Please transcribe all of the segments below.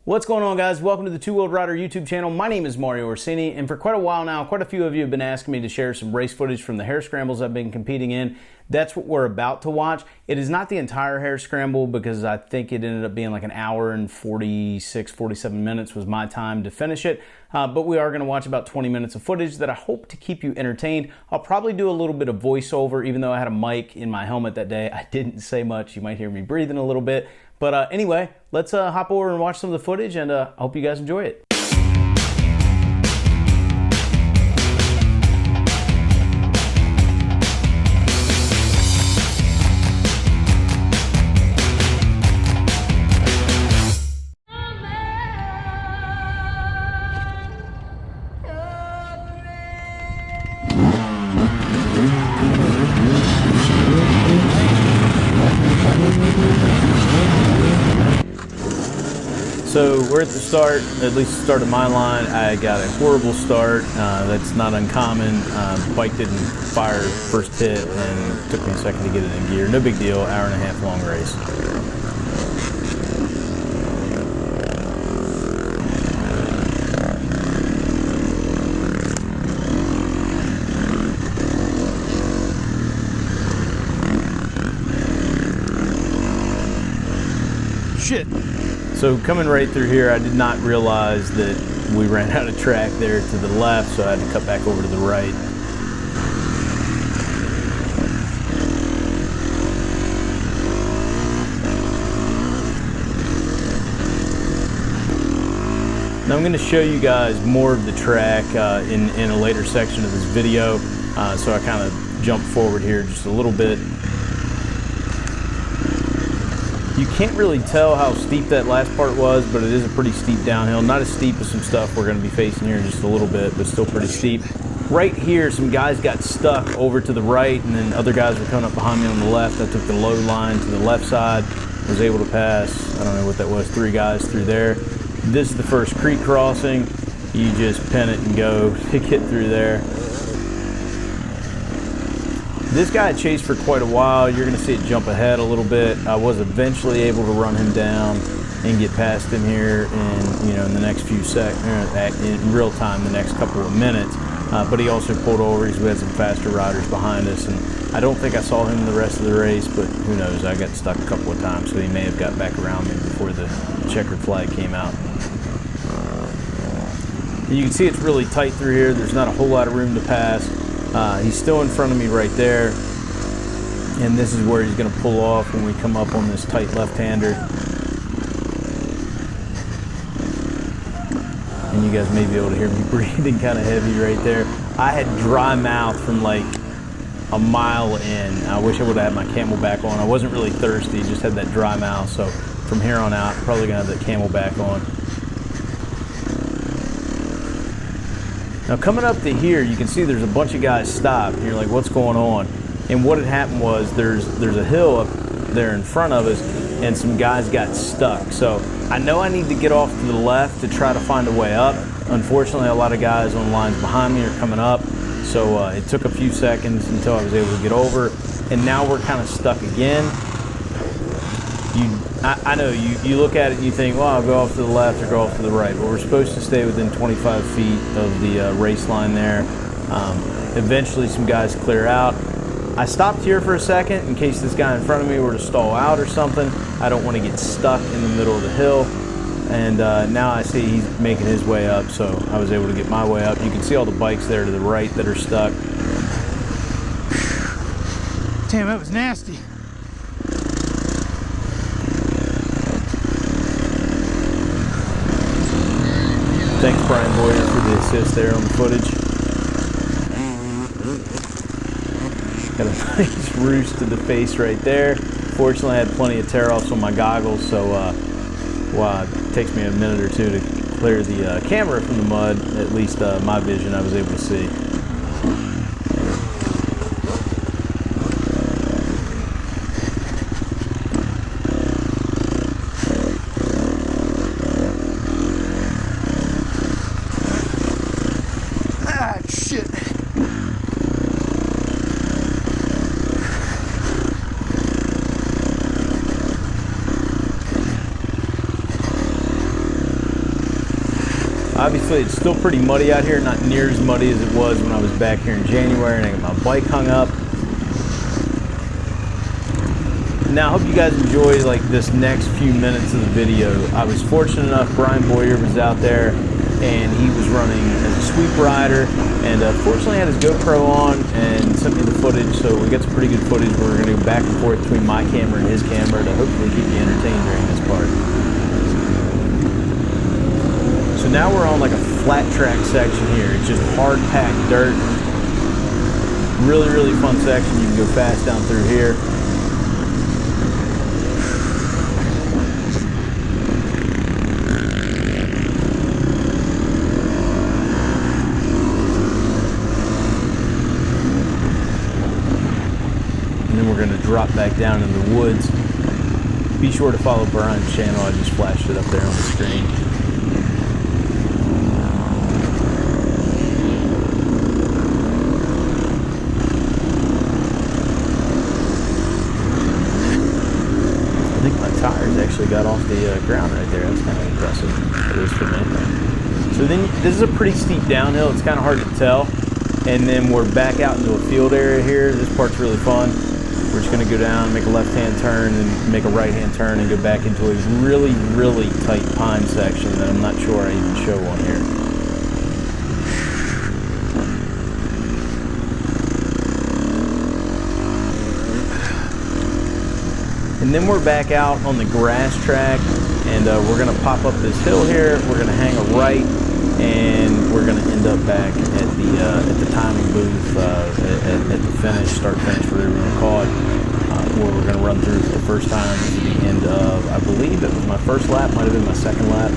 What's going on, guys? Welcome to the Two Wheeled Rider YouTube channel. My name is Mario Orsini, and for quite a while now, quite a few of you have been asking me to share some race footage from the hare scrambles I've been competing in. That's what we're about to watch. It is not the entire hare scramble because I think it ended up being like an hour and 46, 47 minutes was my time to finish it. But we are going to watch about 20 minutes of footage that I hope to keep you entertained. I'll probably do a little bit of voiceover, even though I had a mic in my helmet that day. I didn't say much. You might hear me breathing a little bit. But anyway, let's hop over and watch some of the footage, and I hope you guys enjoy it. So we're at the start, at least the start of my line. I got a horrible start. That's not uncommon. Bike didn't fire first hit and it took me a second to get it in gear. No big deal, hour and a half long race. Shit. So coming right through here, I did not realize that we ran out of track there to the left, so I had to cut back over to the right. Now I'm going to show you guys more of the track in a later section of this video, so I kind of jumped forward here just a little bit. You can't really tell how steep that last part was, but it is a pretty steep downhill. Not as steep as some stuff we're going to be facing here in just a little bit, but still pretty steep. Right here, some guys got stuck over to the right, and then other guys were coming up behind me on the left. I took the low line to the left side, was able to pass, I don't know what that was, 3 guys through there. This is the first creek crossing. You just pin it and go to get through there. This guy chased for quite a while. You're going to see it jump ahead a little bit. I was eventually able to run him down and get past him here in the next few seconds, in real time, the next couple of minutes. But he also pulled over. We had some faster riders behind us, and I don't think I saw him the rest of the race, but who knows? I got stuck a couple of times, so he may have got back around me before the checkered flag came out. And you can see it's really tight through here. There's not a whole lot of room to pass. He's still in front of me right there, and this is where he's going to pull off when we come up on this tight left-hander. And you guys may be able to hear me breathing kind of heavy right there. I had dry mouth from like a mile in. I wish I would have had my Camelback on. I wasn't really thirsty, just had that dry mouth, so from here on out, probably going to have that Camelback on. Now coming up to here, you can see there's a bunch of guys stopped, and you're like, what's going on? And what had happened was there's a hill up there in front of us, and some guys got stuck. So I know I need to get off to the left to try to find a way up. Unfortunately, a lot of guys on lines behind me are coming up, so it took a few seconds until I was able to get over, and now we're kind of stuck again. I know you look at it and you think, well, I'll go off to the left or go off to the right, but we're supposed to stay within 25 feet of the race line there. Eventually some guys clear out. I stopped here for a second in case this guy in front of me were to stall out or something. I don't want to get stuck in the middle of the hill. And now I see he's making his way up, so I was able to get my way up. You can see all the bikes there to the right that are stuck. Damn, that was nasty. Thanks, Brian Boyer, for the assist there on the footage. Got a nice roost to the face right there. Fortunately, I had plenty of tear-offs on my goggles, so it takes me a minute or two to clear the camera from the mud. At least my vision I was able to see. Shit. Obviously, it's still pretty muddy out here, not near as muddy as it was when I was back here in January and I got my bike hung up. Now, I hope you guys enjoy like this next few minutes of the video. I was fortunate enough, Brian Boyer was out there and he was running as a sweep rider, and fortunately had his GoPro on and sent me the footage, so we got some pretty good footage. We're going to go back and forth between my camera and his camera to hopefully keep you entertained during this part. So now we're on like a flat track section here. It's just hard packed dirt. Really, really fun section. You can go fast down through here. And then we're going to drop back down in the woods. Be sure to follow Brian's channel. I just flashed it up there on the screen. I think my tires actually got off the ground right there. That's kind of impressive, at least for me. So then this is a pretty steep downhill. It's kind of hard to tell. And then we're back out into a field area here. This part's really fun. We're just going to go down, make a left-hand turn, and make a right-hand turn and go back into a really, really tight pine section that I'm not sure I even show on here. And then we're back out on the grass track, and we're going to pop up this hill here. We're going to hang a right, and we're going to end up back at the timing booth at the finish, start finish, whatever you want to call it, where we're going to run through for the first time to the end of, I believe it was my first lap, might have been my second lap.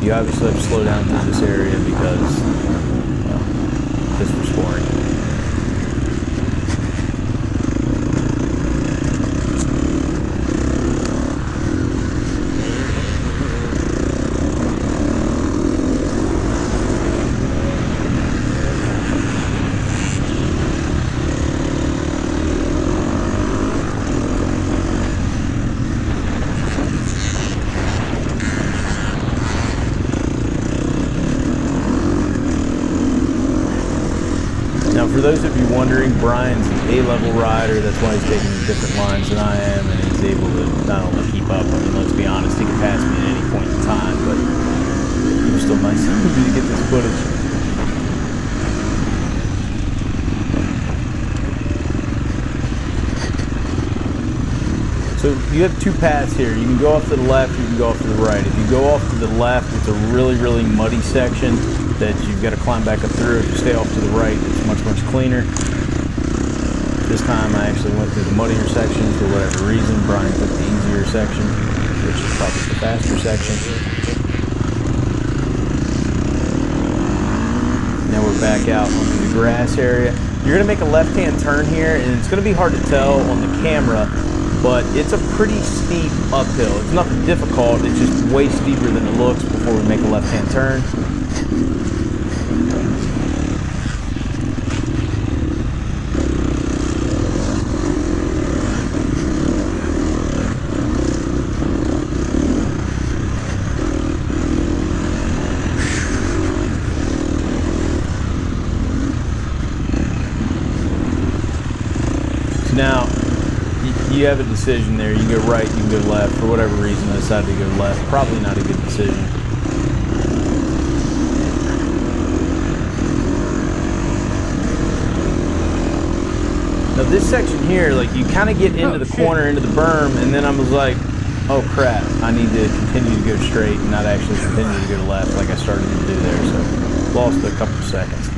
You obviously have to slow down through this area because, well, this was scoring. Now, for those of you wondering, Brian's an A-level rider. That's why he's taking different lines than I am, and he's able to not only keep up, I mean, let's be honest, he can pass me at any point in time, but it was still nice of me to get this footage. So you have two paths here. You can go off to the left, you can go off to the right. If you go off to the left, it's a really, really muddy section that you've got to climb back up through. If you stay off to the right, it's much, much cleaner. This time I actually went through the muddier section for whatever reason. Brian took the easier section, which is probably the faster section. Now we're back out onto the grass area. You're going to make a left-hand turn here, and it's going to be hard to tell on the camera, but it's a pretty steep uphill. It's nothing difficult, it's just way steeper than it looks before we make a left-hand turn. Now, you have a decision there. You can go right, you can go left. For whatever reason, I decided to go left. Probably not a good decision. Now this section here, like you kind of get into the corner, into the berm, and then I was like, oh crap, I need to continue to go straight and not actually continue to go left like I started to do there. So lost a couple of seconds.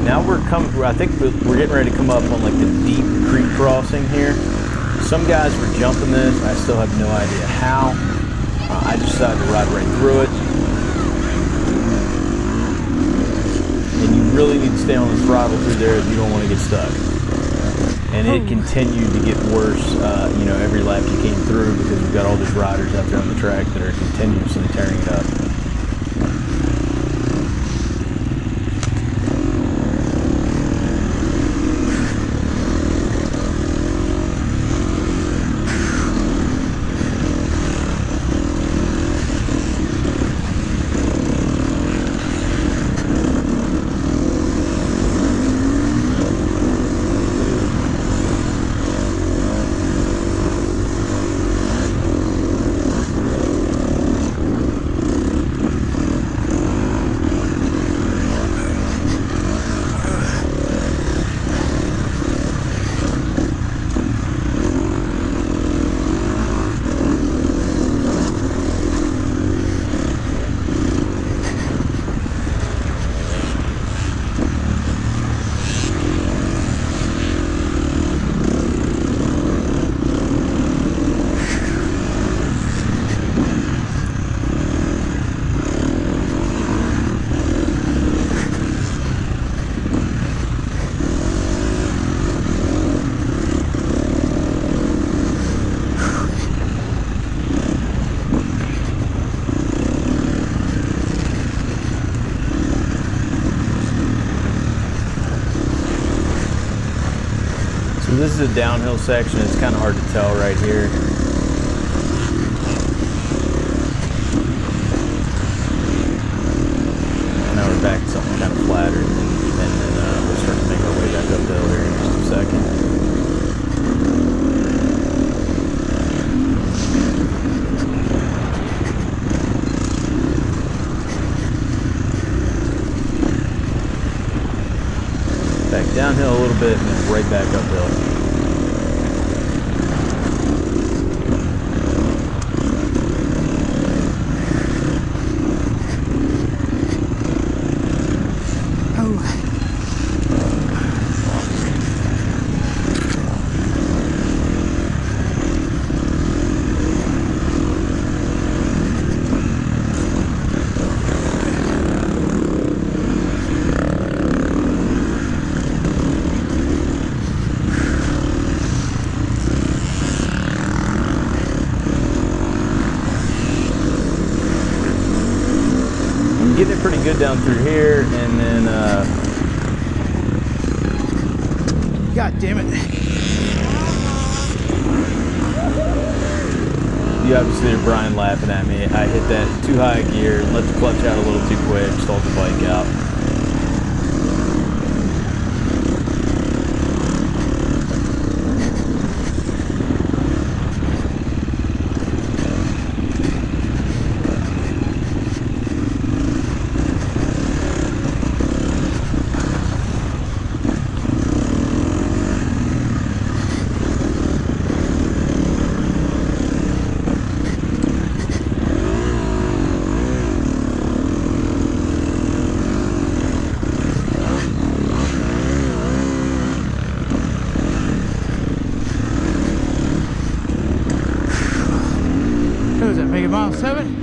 Now we're coming, I think we're getting ready to come up on like the deep creek crossing here. Some guys were jumping this. I still have no idea how. I decided to ride right through it. And you really need to stay on the throttle through there if you don't want to get stuck. And it continued to get worse, you know, every lap you came through, because we've got all these riders out there on the track that are continuously tearing it up. This is a downhill section. It's kind of hard to tell right here. Now we're back to something kind of flatter, and then we'll start to make our way back uphill here in just a second. Back downhill a little bit, and then right back uphill. Getting it pretty good down through here, and then God damn it. You obviously hear Brian laughing at me. I hit that too high a gear, let the clutch out a little too quick, stalled the bike out. What was that, make it mile 7?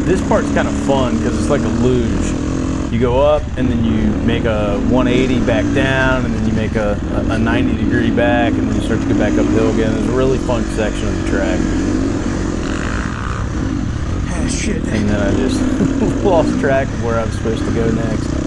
This part's kind of fun because it's like a luge. You go up and then you make a 180 back down, and then you make a 90-degree back, and then you start to go back uphill again. It's a really fun section of the track. Ah, shit. And then I just lost track of where I was supposed to go next.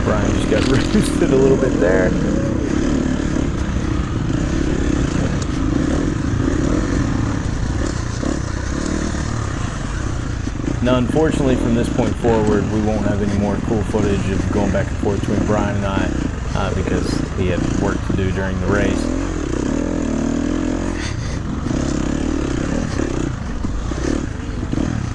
Brian just got boosted a little bit there. Now, unfortunately, from this point forward, we won't have any more cool footage of going back and forth between Brian and I because he had work to do during the race.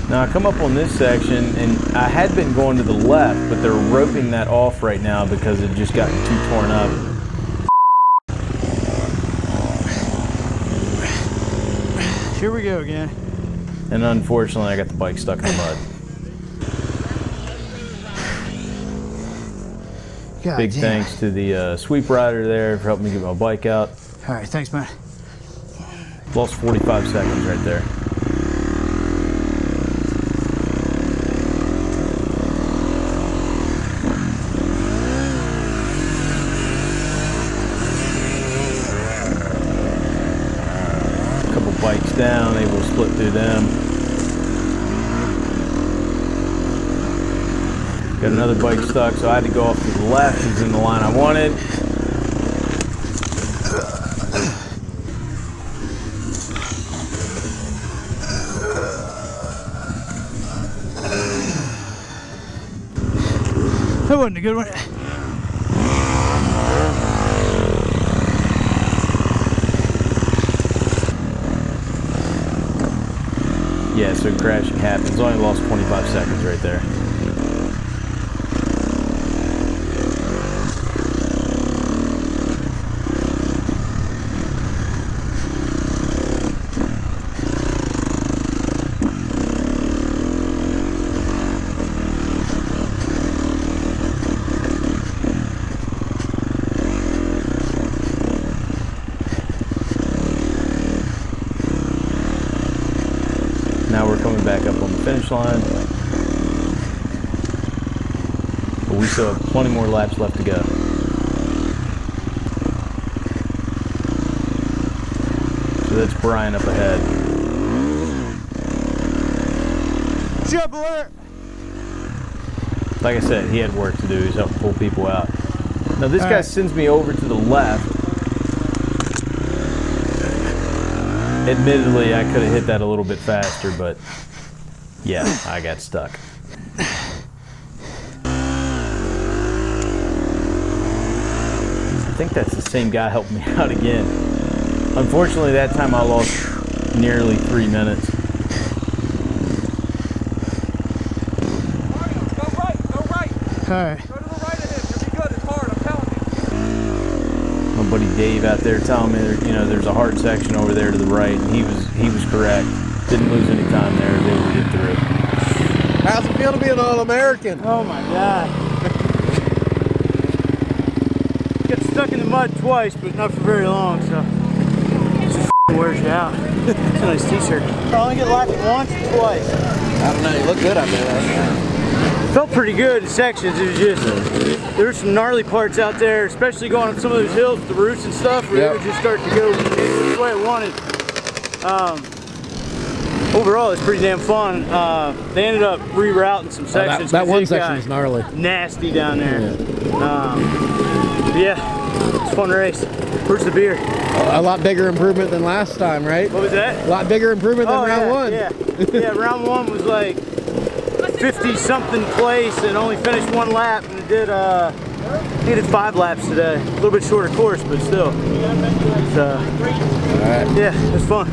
Now, I come up on this section, and I had been going to the left, but they're roping that off right now because it just gotten too torn up. Here we go again. And unfortunately, I got the bike stuck in the mud. God Big damn. thanks to the sweep rider there for helping me get my bike out. All right, thanks, man. Lost 45 seconds right there. Couple bikes down, able to split through them. Got another bike stuck, so I had to go off to the left. He's in the line I wanted. That wasn't a good one. Yeah, so crashing happens. Only lost 25 seconds right there. Now we're coming back up on the finish line. But we still have plenty more laps left to go. So that's Brian up ahead. Jump alert! Like I said, he had work to do. He's helping pull people out. Now this guy sends me over to the left. Admittedly, I could have hit that a little bit faster, but yeah, I got stuck. I think that's the same guy helping me out again. Unfortunately, that time I lost nearly 3 minutes. Mario, go right, go right. All right. Go to the right of him. You'll be good. It's hard, I'm telling you. My buddy Dave out there telling me, there's a hard section over there to the right, and he was correct. Didn't lose any time there. Was able to get through. How's it feel to be an All-American? Oh my God. Got stuck in the mud twice, but not for very long, so it just wears you out. It's a nice t-shirt. I only get lapped once or twice. I don't know, you look good out there. Felt pretty good in sections. It was just, there were some gnarly parts out there, especially going up some of those hills with the roots and stuff, where it would just start to go the way I wanted. Overall, it's pretty damn fun. They ended up rerouting some sections. That one section was gnarly. Nasty down there. Yeah, it's a fun race. Where's the beer? A lot bigger improvement than last time, right? What was that? A lot bigger improvement than round one. Yeah, round one was like 50-something place and only finished one lap, and it did 5 laps today. A little bit shorter course, but still. Yeah, it was fun.